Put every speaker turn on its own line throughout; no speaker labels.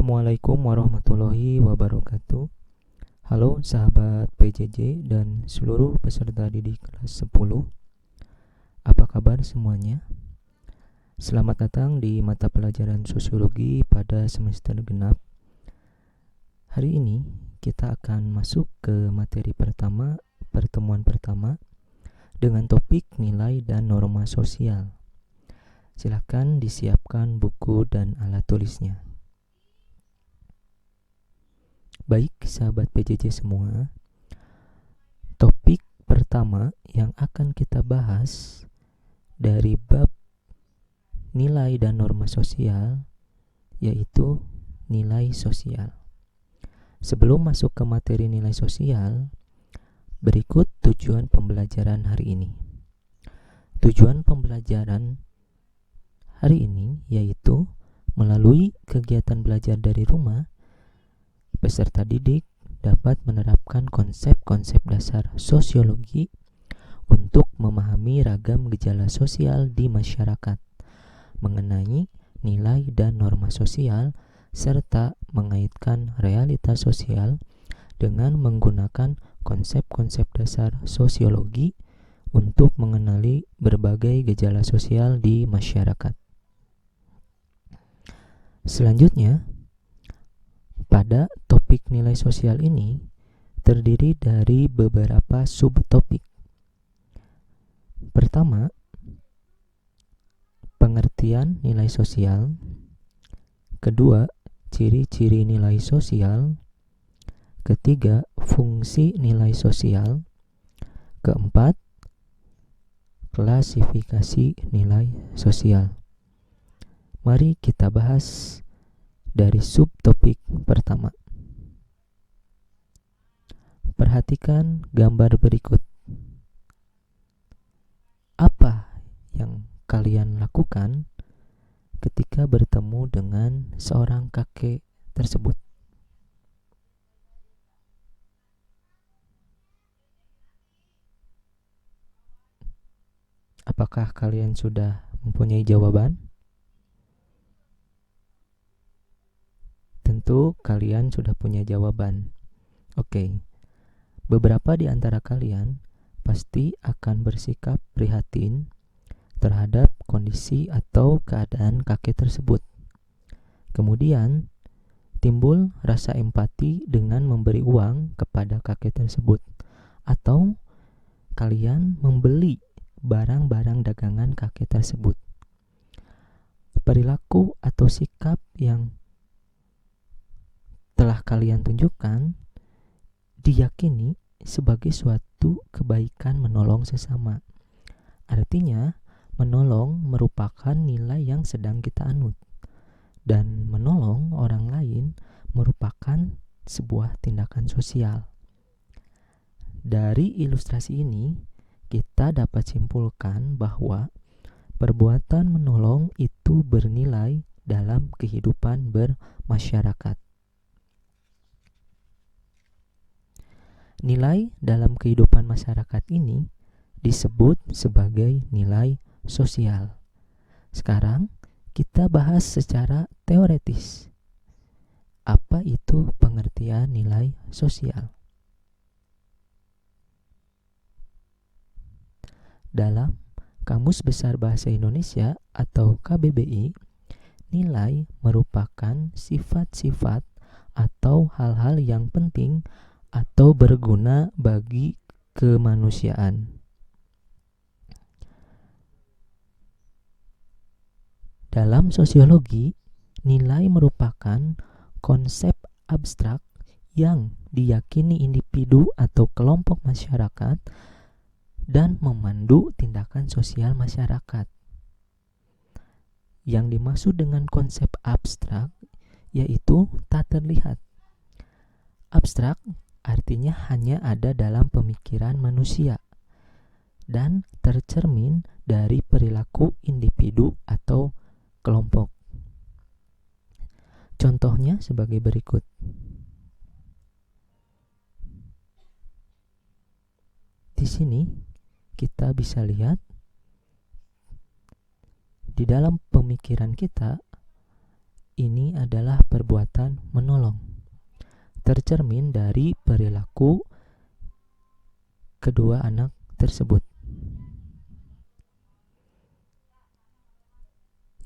Assalamualaikum warahmatullahi wabarakatuh. Halo sahabat PJJ dan seluruh peserta didik kelas 10. Apa kabar semuanya? Selamat datang di mata pelajaran sosiologi pada semester genap. Hari ini kita akan masuk ke materi pertama, pertemuan pertama dengan topik nilai dan norma sosial. Silakan disiapkan buku dan alat tulisnya. Baik sahabat PJJ semua, topik pertama yang akan kita bahas dari bab nilai dan norma sosial yaitu nilai sosial. Sebelum masuk ke materi nilai sosial, berikut tujuan pembelajaran hari ini. Tujuan pembelajaran hari ini yaitu melalui kegiatan belajar dari rumah, peserta didik dapat menerapkan konsep-konsep dasar sosiologi untuk memahami ragam gejala sosial di masyarakat, mengenai nilai dan norma sosial, serta mengaitkan realitas sosial dengan menggunakan konsep-konsep dasar sosiologi untuk mengenali berbagai gejala sosial di masyarakat. Selanjutnya, pada topik nilai sosial ini terdiri dari beberapa subtopik. Pertama, pengertian nilai sosial. Kedua, ciri-ciri nilai sosial. Ketiga, fungsi nilai sosial. Keempat, klasifikasi nilai sosial. Mari kita bahas dari subtopik pertama. Perhatikan gambar berikut. Apa yang kalian lakukan ketika bertemu dengan seorang kakek tersebut? Apakah kalian sudah mempunyai jawaban? Tentu kalian sudah punya jawaban. Oke. Beberapa di antara kalian pasti akan bersikap prihatin terhadap kondisi atau keadaan kakek tersebut. Kemudian timbul rasa empati dengan memberi uang kepada kakek tersebut, atau kalian membeli barang-barang dagangan kakek tersebut. Perilaku atau sikap yang telah kalian tunjukkan diyakini sebagai suatu kebaikan menolong sesama. Artinya, menolong merupakan nilai yang sedang kita anut, dan menolong orang lain merupakan sebuah tindakan sosial. Dari ilustrasi ini, kita dapat simpulkan bahwa perbuatan menolong itu bernilai dalam kehidupan bermasyarakat. Nilai dalam kehidupan masyarakat ini disebut sebagai nilai sosial. Sekarang kita bahas secara teoretis. Apa itu pengertian nilai sosial? Dalam Kamus Besar Bahasa Indonesia atau KBBI, nilai merupakan sifat-sifat atau hal-hal yang penting atau berguna bagi kemanusiaan. Dalam sosiologi, nilai merupakan konsep abstrak yang diyakini individu atau kelompok masyarakat dan memandu tindakan sosial masyarakat. Yang dimaksud dengan konsep abstrak yaitu tak terlihat. Abstrak artinya hanya ada dalam pemikiran manusia dan tercermin dari perilaku individu atau kelompok. Contohnya sebagai berikut. Di sini kita bisa lihat di dalam pemikiran kita ini adalah perbuatan menolong, tercermin dari perilaku kedua anak tersebut.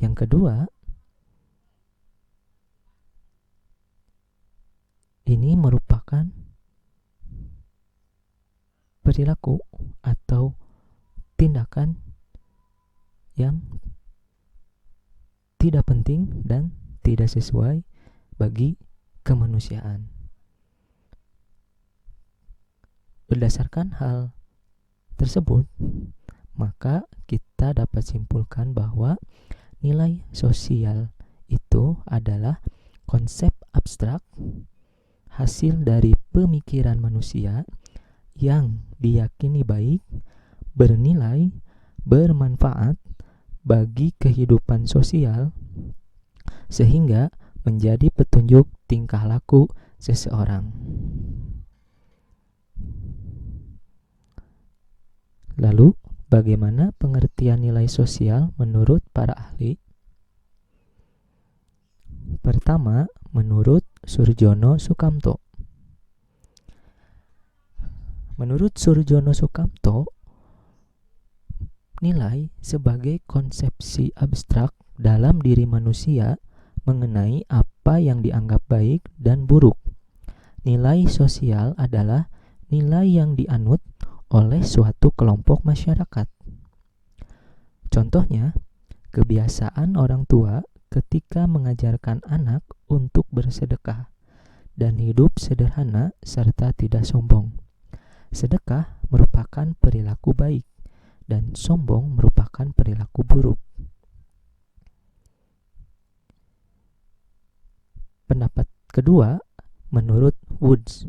Yang kedua, ini merupakan perilaku atau tindakan yang tidak penting dan tidak sesuai bagi kemanusiaan. Berdasarkan hal tersebut, maka kita dapat simpulkan bahwa nilai sosial itu adalah konsep abstrak hasil dari pemikiran manusia yang diyakini baik, bernilai, bermanfaat bagi kehidupan sosial, sehingga menjadi petunjuk tingkah laku seseorang. Lalu, bagaimana pengertian nilai sosial menurut para ahli? Pertama, menurut Surjono Sukamto. Menurut Surjono Sukamto, nilai sebagai konsepsi abstrak dalam diri manusia mengenai apa yang dianggap baik dan buruk. Nilai sosial adalah nilai yang dianut oleh suatu kelompok masyarakat. Contohnya, kebiasaan orang tua ketika mengajarkan anak untuk bersedekah dan hidup sederhana serta tidak sombong. Sedekah merupakan perilaku baik dan sombong merupakan perilaku buruk. Pendapat kedua, menurut Woods.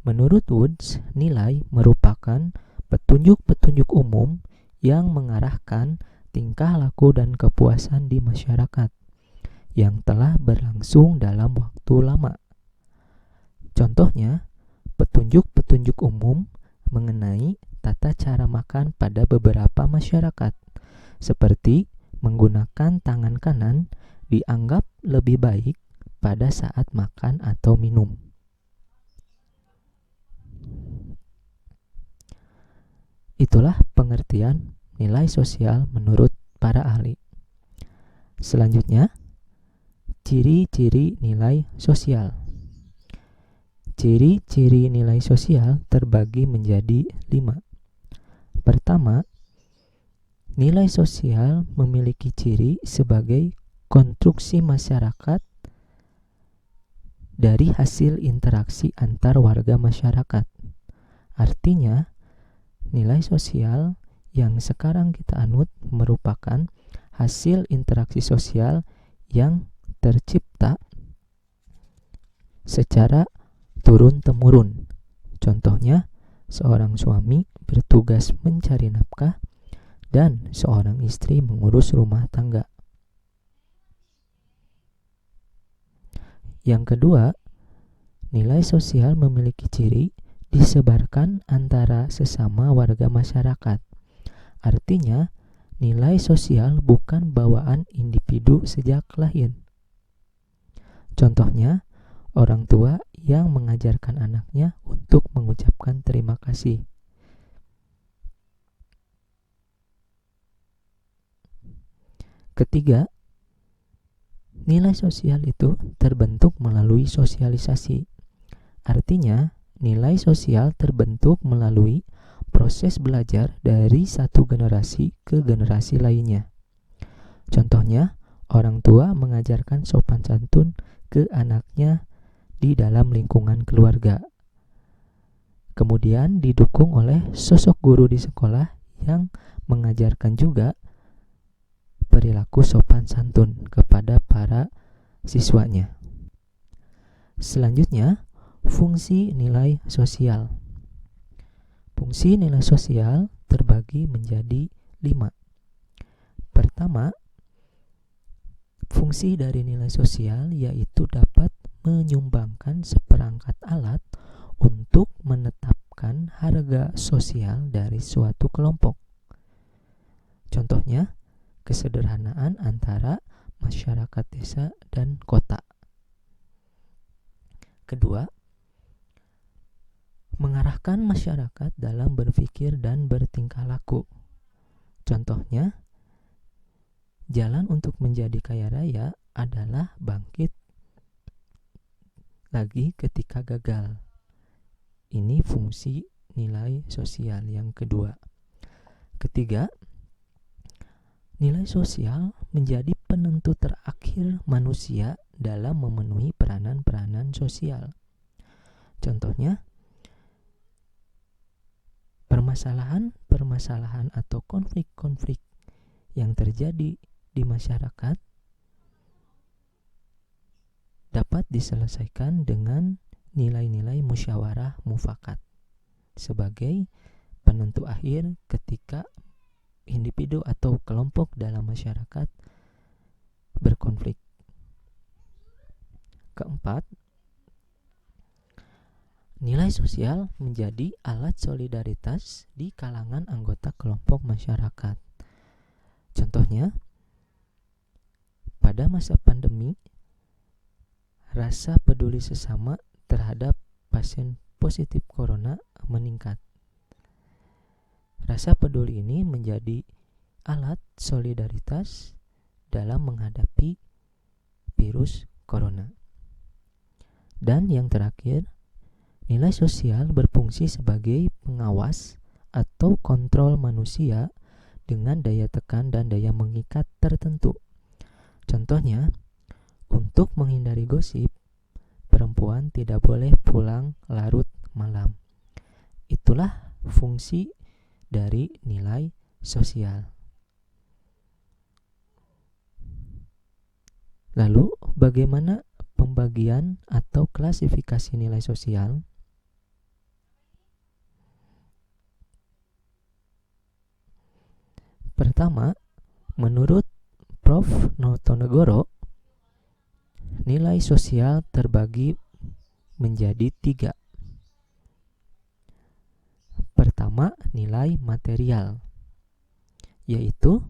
Menurut Woods, nilai merupakan petunjuk-petunjuk umum yang mengarahkan tingkah laku dan kepuasan di masyarakat yang telah berlangsung dalam waktu lama. Contohnya, petunjuk-petunjuk umum mengenai tata cara makan pada beberapa masyarakat, seperti menggunakan tangan kanan dianggap lebih baik pada saat makan atau minum. Itulah pengertian nilai sosial menurut para ahli. Selanjutnya, ciri-ciri nilai sosial. Ciri-ciri nilai sosial terbagi menjadi 5. Pertama, nilai sosial memiliki ciri sebagai konstruksi masyarakat dari hasil interaksi antar warga masyarakat. Artinya, nilai sosial yang sekarang kita anut merupakan hasil interaksi sosial yang tercipta secara turun-temurun. Contohnya, seorang suami bertugas mencari nafkah dan seorang istri mengurus rumah tangga. Yang kedua, nilai sosial memiliki ciri disebarkan antara sesama warga masyarakat. Artinya, nilai sosial bukan bawaan individu sejak lahir. Contohnya, orang tua yang mengajarkan anaknya untuk mengucapkan terima kasih. Ketiga, nilai sosial itu terbentuk melalui sosialisasi. Artinya, nilai sosial terbentuk melalui proses belajar dari satu generasi ke generasi lainnya. Contohnya, orang tua mengajarkan sopan santun ke anaknya di dalam lingkungan keluarga. Kemudian didukung oleh sosok guru di sekolah yang mengajarkan juga perilaku sopan santun kepada para siswanya. Selanjutnya, fungsi nilai sosial. Fungsi nilai sosial terbagi menjadi 5. Pertama, fungsi dari nilai sosial yaitu dapat menyumbangkan seperangkat alat untuk menetapkan harga sosial dari suatu kelompok. Contohnya, kesederhanaan antara masyarakat desa dan kota. Kedua, mengarahkan masyarakat dalam berpikir dan bertingkah laku. Contohnya, jalan untuk menjadi kaya raya adalah bangkit lagi ketika gagal. Ini fungsi nilai sosial yang kedua. Ketiga, nilai sosial menjadi penentu terakhir manusia dalam memenuhi peranan-peranan sosial. Contohnya, permasalahan atau konflik-konflik yang terjadi di masyarakat dapat diselesaikan dengan nilai-nilai musyawarah mufakat sebagai penentu akhir ketika individu atau kelompok dalam masyarakat berkonflik. Keempat, nilai sosial menjadi alat solidaritas di kalangan anggota kelompok masyarakat. Contohnya, pada masa pandemi, rasa peduli sesama terhadap pasien positif corona meningkat. Rasa peduli ini menjadi alat solidaritas dalam menghadapi virus corona. Dan yang terakhir, nilai sosial berfungsi sebagai pengawas atau kontrol manusia dengan daya tekan dan daya mengikat tertentu. Contohnya, untuk menghindari gosip, perempuan tidak boleh pulang larut malam. Itulah fungsi dari nilai sosial. Lalu, bagaimana pembagian atau klasifikasi nilai sosial? Pertama, menurut Prof. Notonegoro, nilai sosial terbagi menjadi 3. Pertama, nilai material, yaitu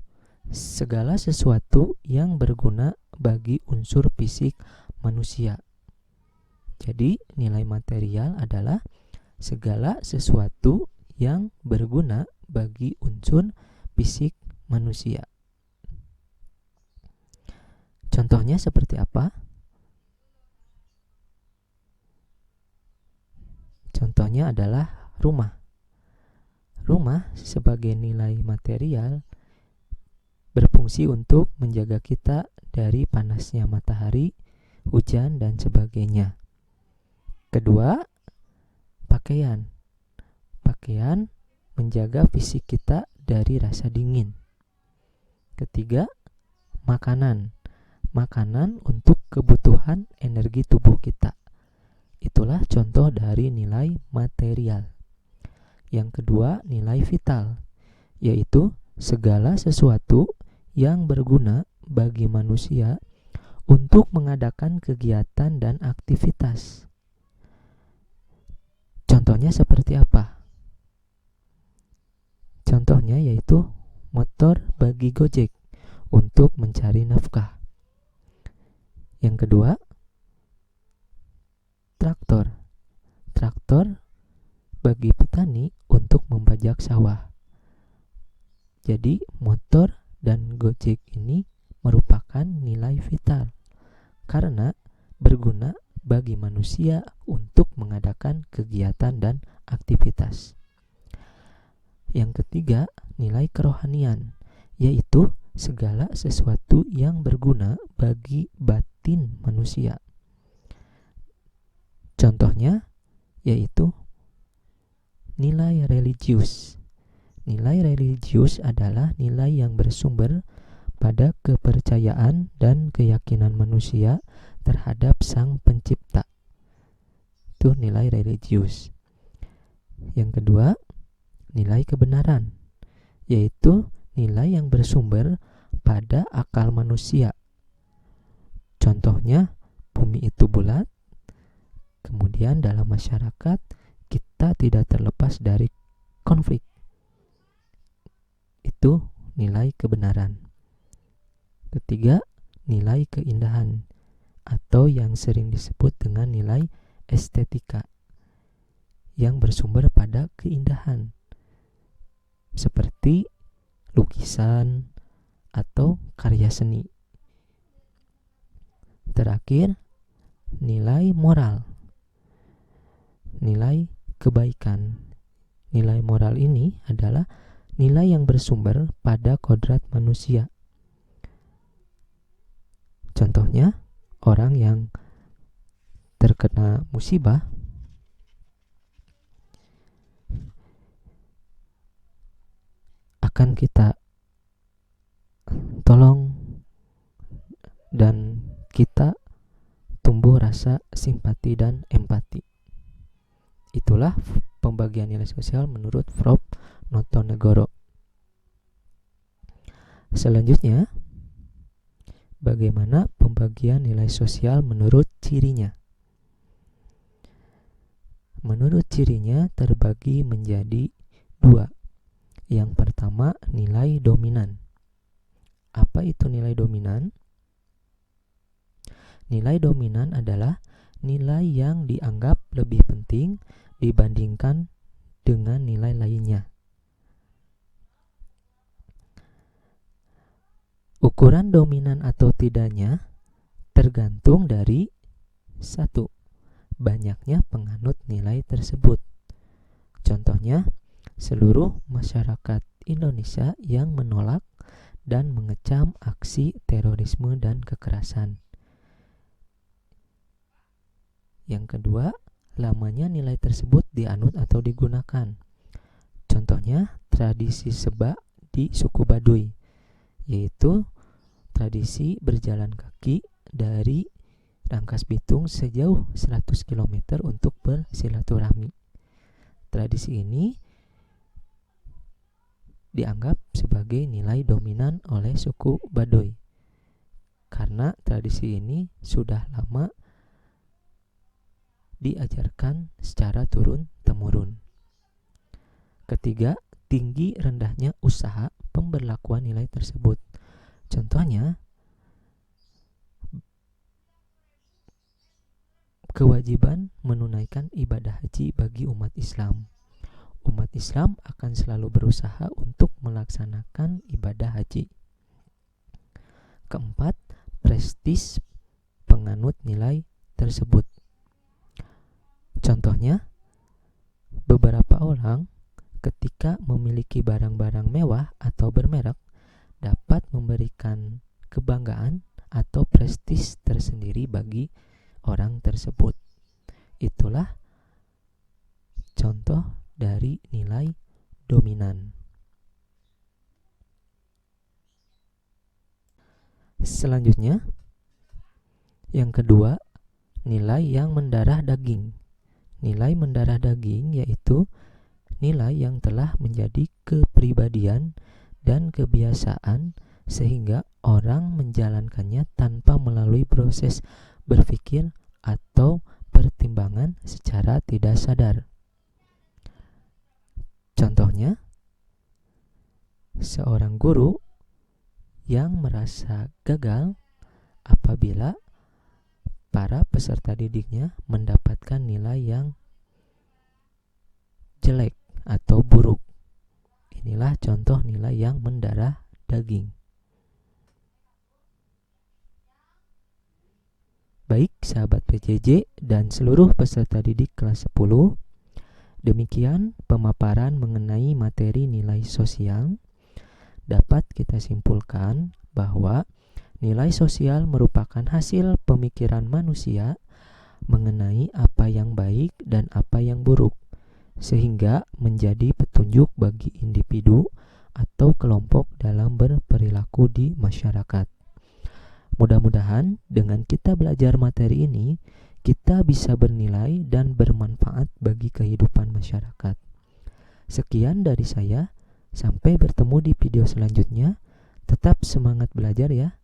segala sesuatu yang berguna bagi unsur fisik manusia. Jadi, nilai material adalah segala sesuatu yang berguna bagi unsur fisik manusia. Contohnya seperti apa? Contohnya adalah rumah. Rumah sebagai nilai material berfungsi untuk menjaga kita dari panasnya matahari, hujan, dan sebagainya. Kedua, pakaian. Pakaian menjaga fisik kita dari rasa dingin. Ketiga, makanan. Makanan untuk kebutuhan energi tubuh kita. Itulah contoh dari nilai material. Yang kedua, nilai vital, yaitu segala sesuatu yang berguna bagi manusia untuk mengadakan kegiatan dan aktivitas. Contohnya seperti apa? Contohnya yaitu motor bagi Gojek untuk mencari nafkah. Yang kedua, traktor. Traktor bagi petani untuk membajak sawah. Jadi, motor dan Gojek ini merupakan nilai vital karena berguna bagi manusia untuk mengadakan kegiatan dan aktivitas. Yang ketiga, nilai kerohanian, yaitu segala sesuatu yang berguna bagi batin manusia. Contohnya yaitu nilai religius. Nilai religius adalah nilai yang bersumber pada kepercayaan dan keyakinan manusia terhadap Sang Pencipta. Itu nilai religius. Yang kedua, nilai kebenaran, yaitu nilai yang bersumber pada akal manusia. Contohnya, bumi itu bulat. Kemudian dalam masyarakat kita tidak terlepas dari konflik. Itu nilai kebenaran. Ketiga, nilai keindahan atau yang sering disebut dengan nilai estetika yang bersumber pada keindahan seperti lukisan atau karya seni. Terakhir, nilai moral, nilai kebaikan. Nilai moral ini adalah nilai yang bersumber pada kodrat manusia. Contohnya, orang yang terkena musibah akan kita tolong dan kita tumbuh rasa simpati dan empati. Itulah pembagian nilai sosial menurut Prof. Notonegoro. Selanjutnya, bagaimana pembagian nilai sosial menurut cirinya? Menurut cirinya terbagi menjadi 2. Yang pertama, nilai dominan. Apa itu nilai dominan? Nilai dominan adalah nilai yang dianggap lebih penting dibandingkan dengan nilai lainnya. Ukuran dominan atau tidaknya tergantung dari 1. Banyaknya penganut nilai tersebut. Contohnya, seluruh masyarakat Indonesia yang menolak dan mengecam aksi terorisme dan kekerasan. Yang kedua, lamanya nilai tersebut dianut atau digunakan. Contohnya, tradisi Seba di suku Baduy, yaitu tradisi berjalan kaki dari Rangkas Bitung sejauh 100 km untuk bersilaturahmi. Tradisi ini dianggap sebagai nilai dominan oleh suku Baduy karena tradisi ini sudah lama diajarkan secara turun-temurun. Ketiga, tinggi rendahnya usaha pemberlakuan nilai tersebut. Contohnya, kewajiban menunaikan ibadah haji bagi umat Islam. Umat Islam akan selalu berusaha untuk melaksanakan ibadah haji. Keempat, prestis penganut nilai tersebut. Contohnya, beberapa orang ketika memiliki barang-barang mewah atau bermerek dapat memberikan kebanggaan atau prestis tersendiri bagi orang tersebut. Itulah contoh dari nilai dominan. Selanjutnya, yang kedua, nilai yang mendarah daging. Nilai mendarah daging yaitu nilai yang telah menjadi kepribadian dan kebiasaan sehingga orang menjalankannya tanpa melalui proses berpikir atau pertimbangan secara tidak sadar. Contohnya, seorang guru yang merasa gagal apabila para peserta didiknya mendapatkan nilai yang jelek atau buruk. Inilah contoh nilai yang mendarah daging. Baik sahabat PJJ dan seluruh peserta didik kelas 10, demikian pemaparan mengenai materi nilai sosial. Dapat kita simpulkan bahwa nilai sosial merupakan hasil pemikiran manusia mengenai apa yang baik dan apa yang buruk, sehingga menjadi petunjuk bagi individu atau kelompok dalam berperilaku di masyarakat. Mudah-mudahan dengan kita belajar materi ini, kita bisa bernilai dan bermanfaat bagi kehidupan masyarakat. Sekian dari saya, sampai bertemu di video selanjutnya. Tetap semangat belajar ya.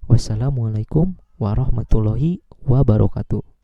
Wassalamualaikum warahmatullahi wabarakatuh.